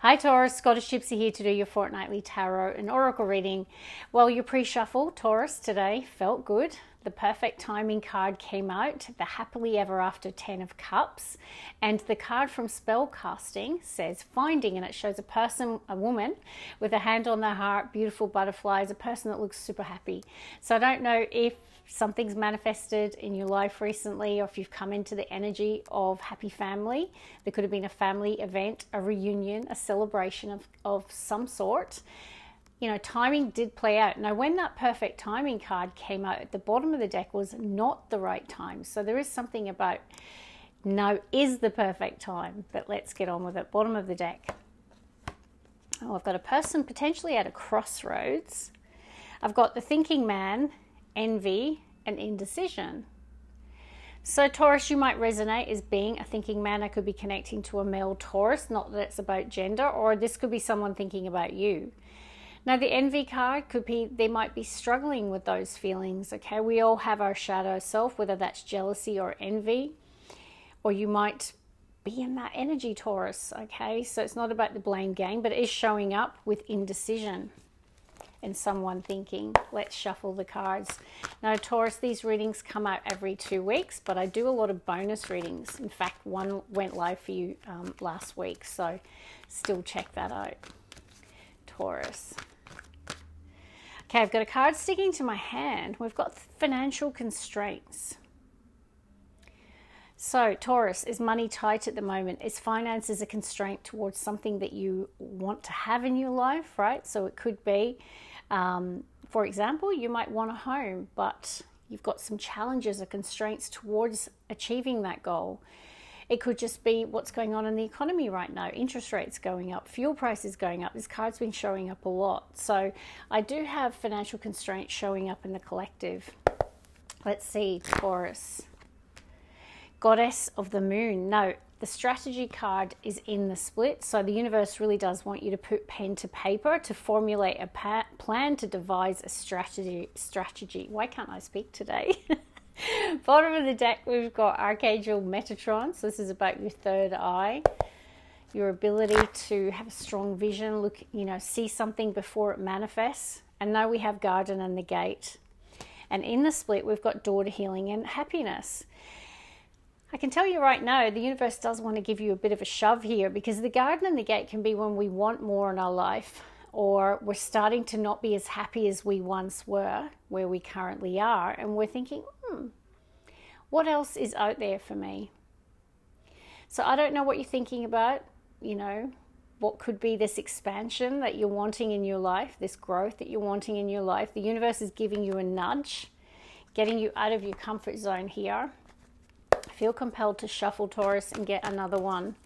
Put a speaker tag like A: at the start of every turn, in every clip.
A: Hi Taurus, Scottish Gypsy here to do your fortnightly tarot and oracle reading. Well, your pre-shuffle, Taurus, today felt good. The perfect timing card came out, the happily ever after 10 of cups, and the card from spell casting says finding, and it shows a person, a woman with a hand on their heart, beautiful butterflies, a person that looks super happy. So I don't know if something's manifested in your life recently, or if you've come into the energy of happy family. There could have been a family event, a reunion, a celebration of some sort. You know, timing did play out. Now, when that perfect timing card came out, at the bottom of the deck was not the right time. So there is something about now is the perfect time, but let's get on with it. Bottom of the deck. Oh, I've got a person potentially at a crossroads. I've got the thinking man, envy, and indecision. So Taurus, you might resonate as being a thinking man. I could be connecting to a male Taurus, not that it's about gender, or this could be someone thinking about you. Now, the envy card could be, they might be struggling with those feelings, okay? We all have our shadow self, whether that's jealousy or envy, or you might be in that energy, Taurus, okay? So it's not about the blame game, but it is showing up with indecision and someone thinking. Let's shuffle the cards. Now, Taurus, these readings come out every 2 weeks, but I do a lot of bonus readings. In fact, one went live for you last week, so still check that out, Taurus. Okay, I've got a card sticking to my hand. We've got financial constraints. So, Taurus, is money tight at the moment? Is finances a constraint towards something that you want to have in your life, right? So it could be, for example, you might want a home, but you've got some challenges or constraints towards achieving that goal. It could just be what's going on in the economy right now. Interest rates going up, fuel prices going up. This card's been showing up a lot. So I do have financial constraints showing up in the collective. Let's see, Taurus. Goddess of the Moon. No, the strategy card is in the split. So the universe really does want you to put pen to paper to formulate a plan, to devise a strategy. Why can't I speak today? Bottom of the deck, we've got Archangel Metatron. So this is about your third eye, your ability to have a strong vision, look, see something before it manifests. And now we have Garden and the Gate. And in the split, we've got Daughter, Healing, and Happiness. I can tell you right now, the universe does want to give you a bit of a shove here, because the Garden and the Gate can be when we want more in our life, or we're starting to not be as happy as we once were, where we currently are, and we're thinking, what else is out there for me? So I don't know what you're thinking about, what could be this expansion that you're wanting in your life, this growth that you're wanting in your life. The universe is giving you a nudge, getting you out of your comfort zone here. I feel compelled to shuffle, Taurus, and get another one.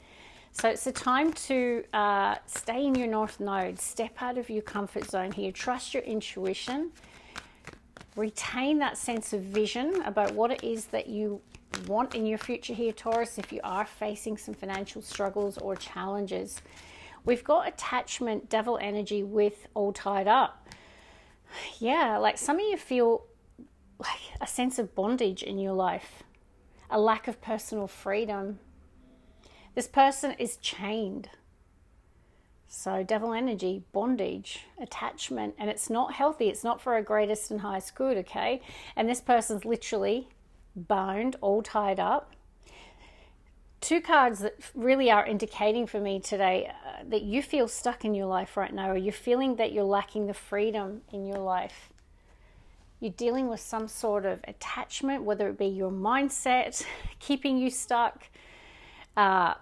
A: So it's a time to stay in your North Node, step out of your comfort zone here, trust your intuition, retain that sense of vision about what it is that you want in your future here, Taurus, if you are facing some financial struggles or challenges. We've got attachment, devil energy with all tied up. Yeah, like some of you feel like a sense of bondage in your life, a lack of personal freedom. This person is chained. So devil energy, bondage, attachment, and it's not healthy. It's not for our greatest and highest good, okay? And this person's literally bound, all tied up. Two cards that really are indicating for me today that you feel stuck in your life right now, or you're feeling that you're lacking the freedom in your life. You're dealing with some sort of attachment, whether it be your mindset keeping you stuck,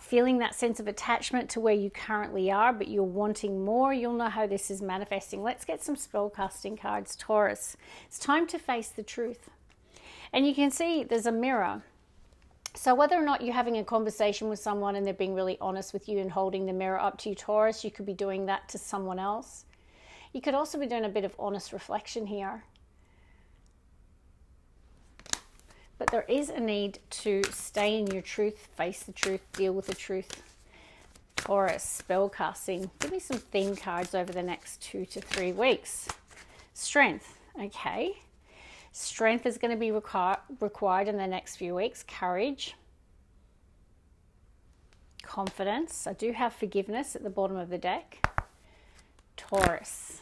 A: feeling that sense of attachment to where you currently are, but you're wanting more. You'll know how this is manifesting. Let's get some spellcasting cards, Taurus. It's time to face the truth. And you can see there's a mirror. So whether or not you're having a conversation with someone and they're being really honest with you and holding the mirror up to you, Taurus, you could be doing that to someone else. You could also be doing a bit of honest reflection here. But there is a need to stay in your truth, face the truth, deal with the truth. Taurus, spellcasting. Give me some theme cards over the next 2 to 3 weeks. Strength, okay. Strength is going to be required in the next few weeks. Courage. confidence. I do have forgiveness at the bottom of the deck. Taurus.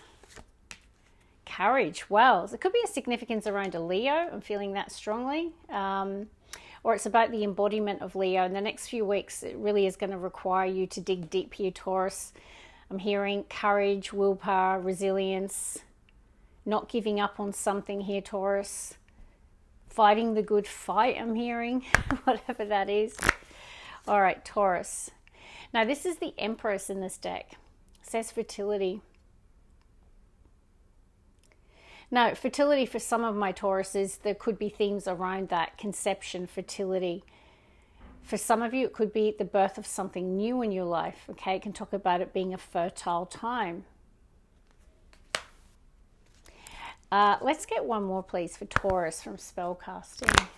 A: Courage. Well, there could be a significance around a Leo. I'm feeling that strongly. Or it's about the embodiment of Leo. In the next few weeks, it really is going to require you to dig deep here, Taurus. I'm hearing courage, willpower, resilience, not giving up on something here, Taurus. Fighting the good fight, I'm hearing, whatever that is. All right, Taurus. Now, this is the Empress in this deck. It says fertility. Now, fertility for some of my Tauruses, there could be themes around that, conception, fertility. For some of you, it could be the birth of something new in your life, okay? It can talk about it being a fertile time. Let's get one more, please, for Taurus from spellcasting.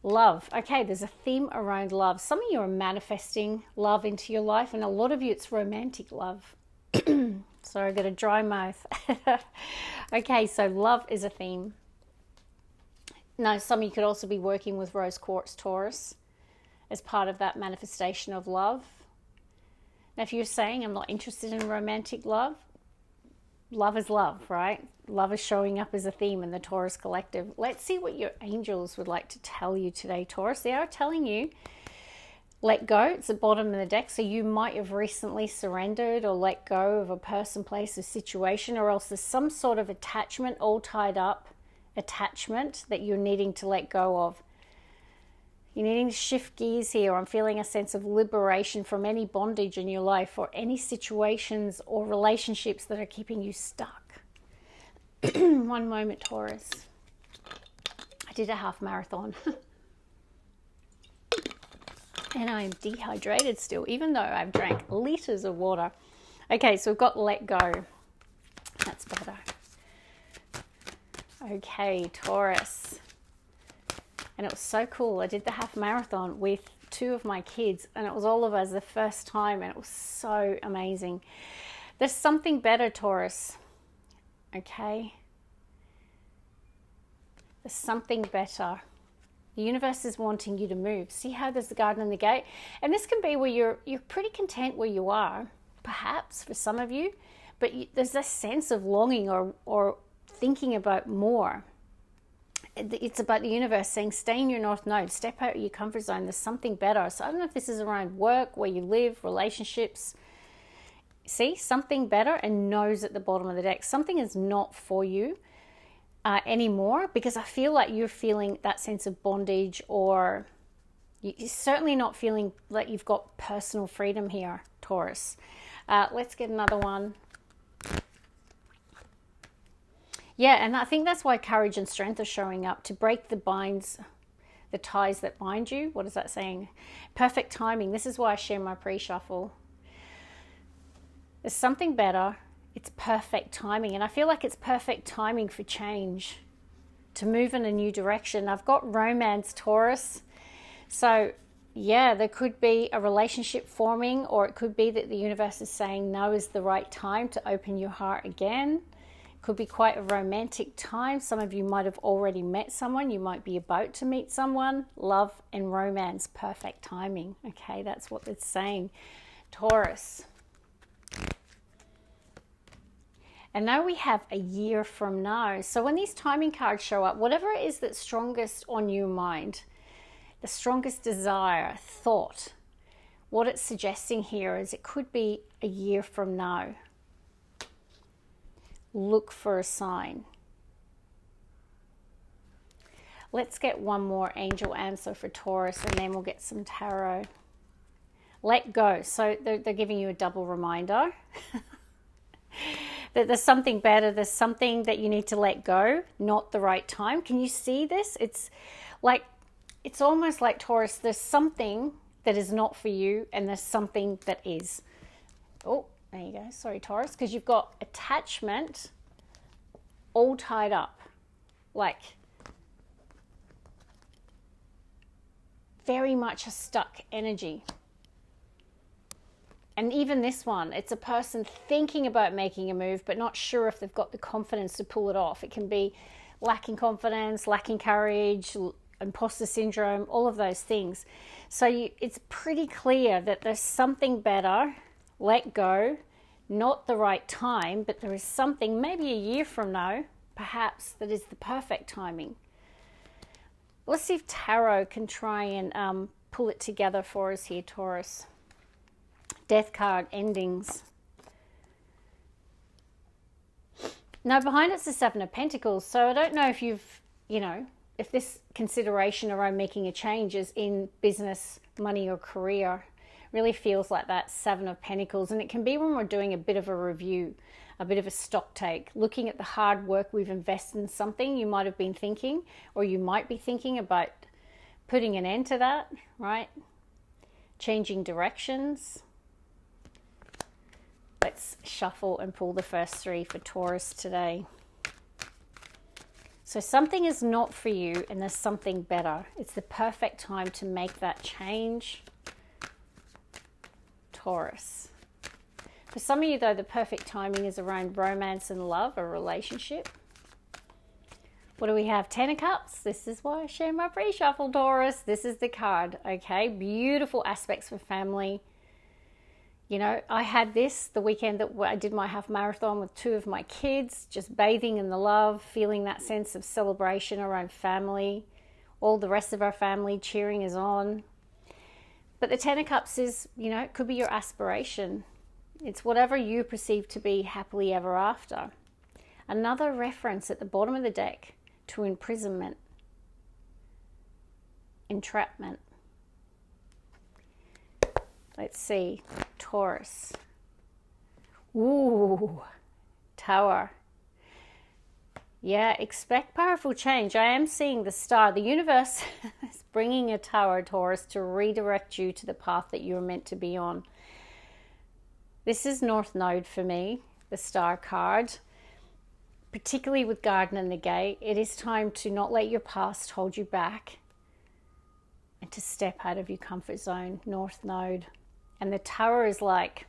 A: Love. Okay, there's a theme around love. Some of you are manifesting love into your life, and a lot of you, it's romantic love. Sorry, I've got a dry mouth. Okay, so love is a theme. Now, some of you could also be working with rose quartz, Taurus, as part of that manifestation of love. Now, if you're saying, I'm not interested in romantic love, love is love, right? Love is showing up as a theme in the Taurus collective. Let's see what your angels would like to tell you today, Taurus. They are telling you, let go. It's the bottom of the deck. So you might have recently surrendered or let go of a person, place, or situation, or else there's some sort of attachment, all tied up attachment that you're needing to let go of. You're needing to shift gears here. I'm feeling a sense of liberation from any bondage in your life or any situations or relationships that are keeping you stuck. One moment, Taurus. I did a half marathon. And I am dehydrated still, even though I've drank liters of water. Okay, so we've got let go. That's better. Okay, Taurus. And it was so cool. I did the half marathon with 2 of my kids, and it was all of us the first time, and it was so amazing. There's something better, Taurus. Okay? There's something better. The universe is wanting you to move. See how there's the garden and the gate? And this can be where you're pretty content where you are, perhaps for some of you, but there's this sense of longing or thinking about more. It's about the universe saying, stay in your north node, step out of your comfort zone. There's something better. So I don't know if this is around work, where you live, relationships. See, something better, and no's at the bottom of the deck. Something is not for you anymore, because I feel like you're feeling that sense of bondage, or you're certainly not feeling like you've got personal freedom here, Taurus. Let's get another one. Yeah, and I think that's why courage and strength are showing up, to break the ties that bind you. What is that saying? Perfect timing. This is why I share my pre-shuffle. There's something better. It's perfect timing. And I feel like it's perfect timing for change, to move in a new direction. I've got romance, Taurus. So, yeah, there could be a relationship forming, or it could be that the universe is saying now is the right time to open your heart again. Could be quite a romantic time. Some of you might have already met someone. You might be about to meet someone. Love and romance, perfect timing. Okay, that's what it's saying. Taurus. And now we have a year from now. So when these timing cards show up, whatever it is that's strongest on your mind, the strongest desire, thought, what it's suggesting here is it could be a year from now. Look for a sign. Let's get one more angel answer for Taurus, and then we'll get some tarot. Let go. So they're giving you a double reminder that there's something better. There's something that you need to let go, not the right time. Can you see this? It's almost like, Taurus, there's something that is not for you, and there's something that is. Oh, there you go. Sorry, Taurus, because you've got attachment all tied up, like very much a stuck energy. And even this one, it's a person thinking about making a move, but not sure if they've got the confidence to pull it off. It can be lacking confidence, lacking courage, imposter syndrome, all of those things. So it's pretty clear that there's something better. Let go. Not the right time, but there is something maybe a year from now, perhaps, that is the perfect timing. Let's see if Tarot can try and pull it together for us here, Taurus. Death card, endings. Now, behind it's the Seven of Pentacles. So I don't know if you've, if this consideration around making a change is in business, money, or career. Really feels like that Seven of Pentacles. And it can be when we're doing a bit of a review, a bit of a stock take, looking at the hard work we've invested in something. You might have been thinking, or you might be thinking about putting an end to that, right? Changing directions. Let's shuffle and pull the first three for Taurus today. So something is not for you and there's something better. It's the perfect time to make that change. Taurus. For some of you, though, the perfect timing is around romance and love, a relationship. What do we have? Ten of Cups. This is why I share my pre-shuffle, Taurus. This is the card, okay? Beautiful aspects for family. I had this the weekend that I did my half marathon with 2 of my kids, just bathing in the love, feeling that sense of celebration around family. All the rest of our family cheering us on. But the Ten of Cups is, it could be your aspiration. It's whatever you perceive to be happily ever after. Another reference at the bottom of the deck to imprisonment, entrapment. Let's see, Taurus. Ooh, Tower. Yeah, expect powerful change. I am seeing the star. The universe is bringing a tower, Taurus, to redirect you to the path that you're meant to be on. This is North Node for me, the star card. Particularly with Garden and the Gate, it is time to not let your past hold you back and to step out of your comfort zone, North Node. And the Tower is like,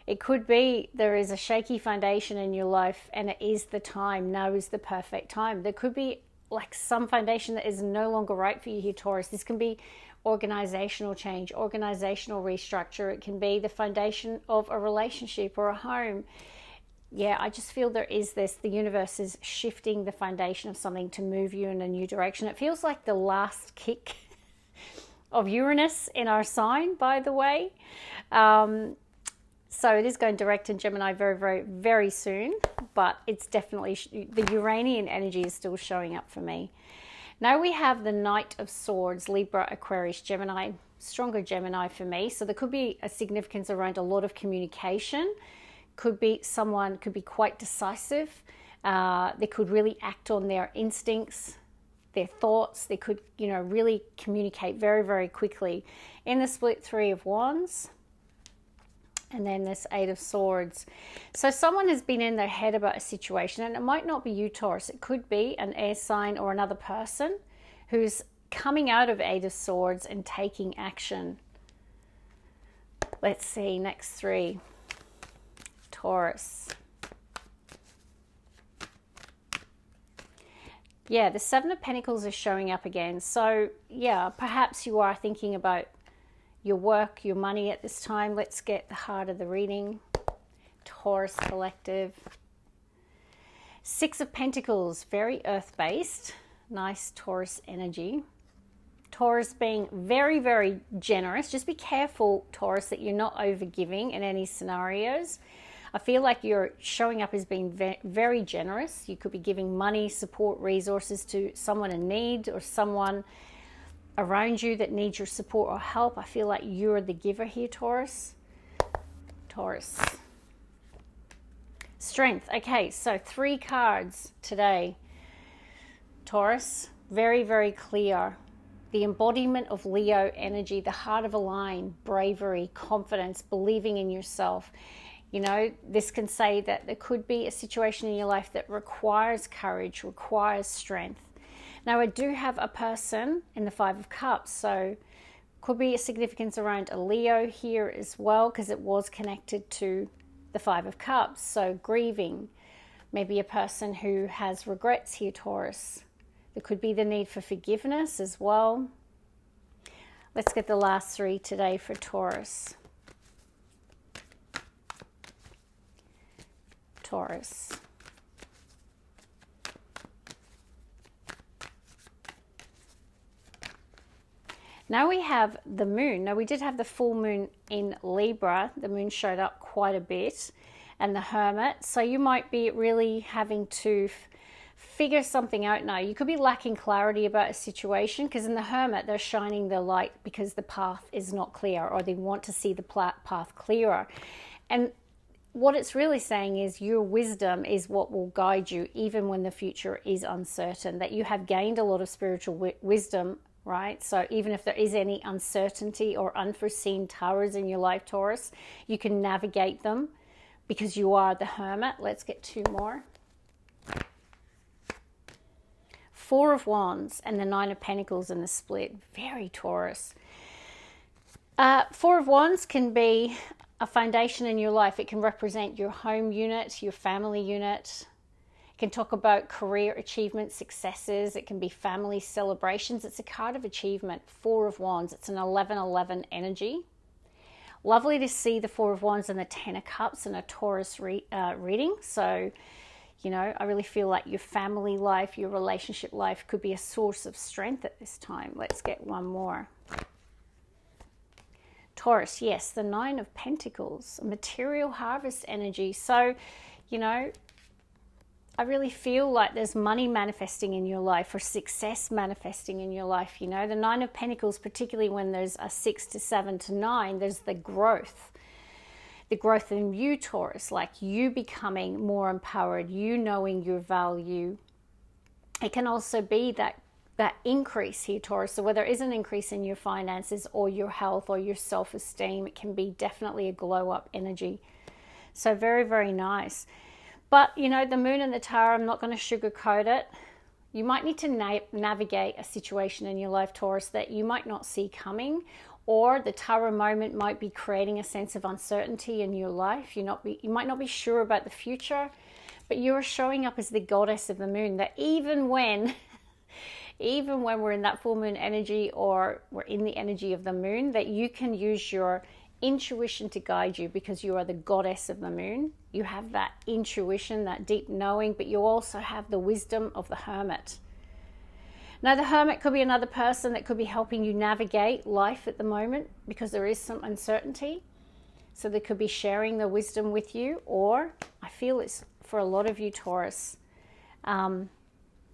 A: it could be there is a shaky foundation in your life and it is the time. Now is the perfect time. There could be like some foundation that is no longer right for you here, Taurus. This can be organizational change, organizational restructure. It can be the foundation of a relationship or a home. Yeah, I just feel there is this. The universe is shifting the foundation of something to move you in a new direction. It feels like the last kick of Uranus in our sign, by the way. So it is going direct in Gemini very, very, very soon, but it's definitely, the Uranian energy is still showing up for me. Now we have the Knight of Swords, Libra, Aquarius, Gemini, stronger Gemini for me. So there could be a significance around a lot of communication. Could be someone, could be quite decisive. They could really act on their instincts, their thoughts. They could, really communicate very, very quickly. In the split Three of Wands, and then this Eight of Swords. So someone has been in their head about a situation, and it might not be you, Taurus. It could be an air sign or another person who's coming out of Eight of Swords and taking action. Let's see, next three. Taurus. Yeah, the Seven of Pentacles is showing up again. So, yeah, perhaps you are thinking about your work, your money at this time. Let's get the heart of the reading. Taurus Collective. Six of Pentacles, very earth-based. Nice Taurus energy. Taurus being very, very generous. Just be careful, Taurus, that you're not over-giving in any scenarios. I feel like you're showing up as being very generous. You could be giving money, support, resources to someone in need or someone around you that needs your support or help. I feel like you're the giver here, Taurus. Taurus. Strength. Okay, so 3 cards today. Taurus, very, very clear. The embodiment of Leo energy, the heart of a lion, bravery, confidence, believing in yourself. This can say that there could be a situation in your life that requires courage, requires strength. Now, I do have a person in the Five of Cups, so could be a significance around a Leo here as well, because it was connected to the Five of Cups. So grieving, maybe a person who has regrets here, Taurus. There could be the need for forgiveness as well. Let's get the last 3 today for Taurus. Taurus. Now we have the moon. Now we did have the full moon in Libra. The moon showed up quite a bit, and the Hermit. So you might be really having to figure something out now. You could be lacking clarity about a situation, because in the Hermit they're shining the light because the path is not clear, or they want to see the path clearer. And what it's really saying is your wisdom is what will guide you even when the future is uncertain, that you have gained a lot of spiritual wisdom, right? So even if there is any uncertainty or unforeseen towers in your life, Taurus, you can navigate them because you are the Hermit. Let's get 2 more. 4 of Wands and the 9 of Pentacles in the split. Very Taurus. 4 of Wands can be a foundation in your life. It can represent your home unit, your family unit. It can talk about career achievements, successes. It can be family celebrations. It's a card of achievement. 4 of Wands. It's an 11-11 energy. Lovely to see the 4 of Wands and the 10 of Cups in a Taurus reading. So, you know, I really feel like your family life, your relationship life could be a source of strength at this time. Let's get 1 more. Taurus, yes, the 9 of Pentacles, material harvest energy. So, you know, I really feel like there's money manifesting in your life, or success manifesting in your life. You know, the 9 of Pentacles, particularly when there's a 6 to 7 to 9, there's the growth in you, Taurus, like you becoming more empowered, you knowing your value. It can also be that increase here, Taurus. So whether it is an increase in your finances or your health or your self-esteem, it can be definitely a glow up energy. So very, very nice. But, you know, the moon and the Tower, I'm not going to sugarcoat it. You might need to navigate a situation in your life, Taurus, that you might not see coming, or the Tower moment might be creating a sense of uncertainty in your life. You might not be sure about the future, but you're showing up as the goddess of the moon, that even when we're in that full moon energy, or we're in the energy of the moon, that you can use your intuition to guide you, because you are the goddess of the moon. You have that intuition, that deep knowing, but you also have the wisdom of the Hermit. Now, the Hermit could be another person that could be helping you navigate life at the moment, because there is some uncertainty. So they could be sharing the wisdom with you, or I feel it's for a lot of you, Taurus,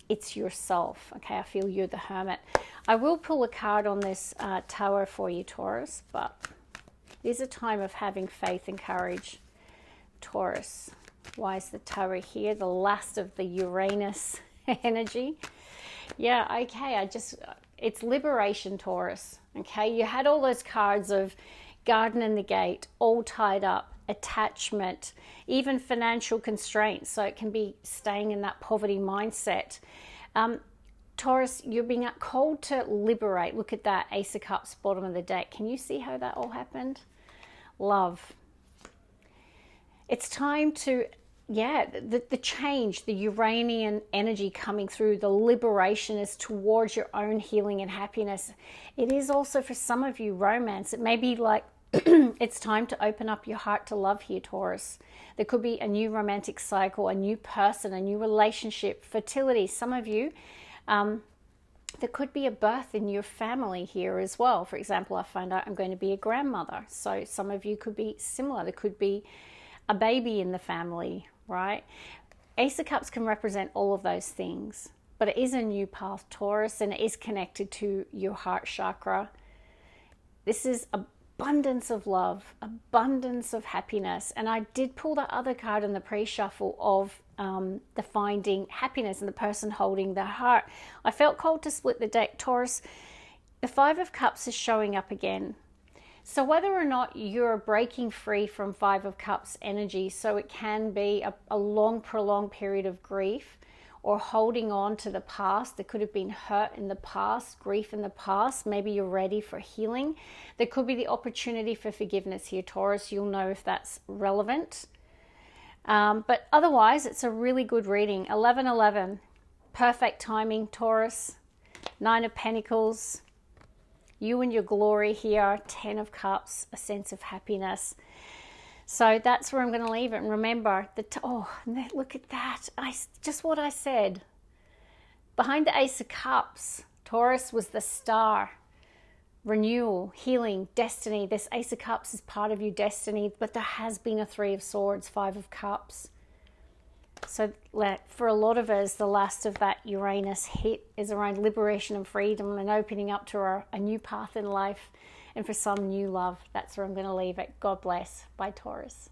A: it's yourself. Okay, I feel you're the Hermit. I will pull a card on this Tower for you, Taurus, but it is a time of having faith and courage, Taurus. Why is the Tower here? The last of the Uranus energy. Yeah, okay, it's liberation, Taurus. Okay, you had all those cards of Garden in the Gate, all tied up, attachment, even financial constraints. So it can be staying in that poverty mindset. Taurus, you're being called to liberate. Look at that Ace of Cups, bottom of the deck. Can you see how that all happened? Love. It's time to, the change, the Uranian energy coming through, the liberation is towards your own healing and happiness. It is also for some of you romance. It may be like it's time to open up your heart to love here, Taurus. There could be a new romantic cycle, a new person, a new relationship, fertility. Some of you, there could be a birth in your family here as well. For example, I find out I'm going to be a grandmother. So some of you could be similar. There could be a baby in the family, right? Ace of Cups can represent all of those things, but it is a new path, Taurus, and it is connected to your heart chakra. This is abundance of love, abundance of happiness. And I did pull that other card in the pre-shuffle of the finding happiness and the person holding the heart. I felt called to split the deck, Taurus. The 5 of Cups is showing up again. So whether or not you're breaking free from 5 of Cups energy, so it can be a long, prolonged period of grief, or holding on to the past. There could have been hurt in the past, grief in the past. Maybe you're ready for healing. There could be the opportunity for forgiveness here, Taurus. You'll know if that's relevant. But otherwise, it's a really good reading. 11-11. Perfect timing, Taurus. 9 of Pentacles. You and your glory here. 10 of Cups, a sense of happiness. So that's where I'm going to leave it. And remember, look at that. Just what I said. Behind the Ace of Cups, Taurus was the star. Renewal, healing, destiny. This Ace of Cups is part of your destiny, but there has been a 3 of Swords, 5 of Cups. So for a lot of us, the last of that Uranus hit is around liberation and freedom and opening up to a new path in life, and for some, new love. That's where I'm going to leave it. God bless. Bye, Taurus.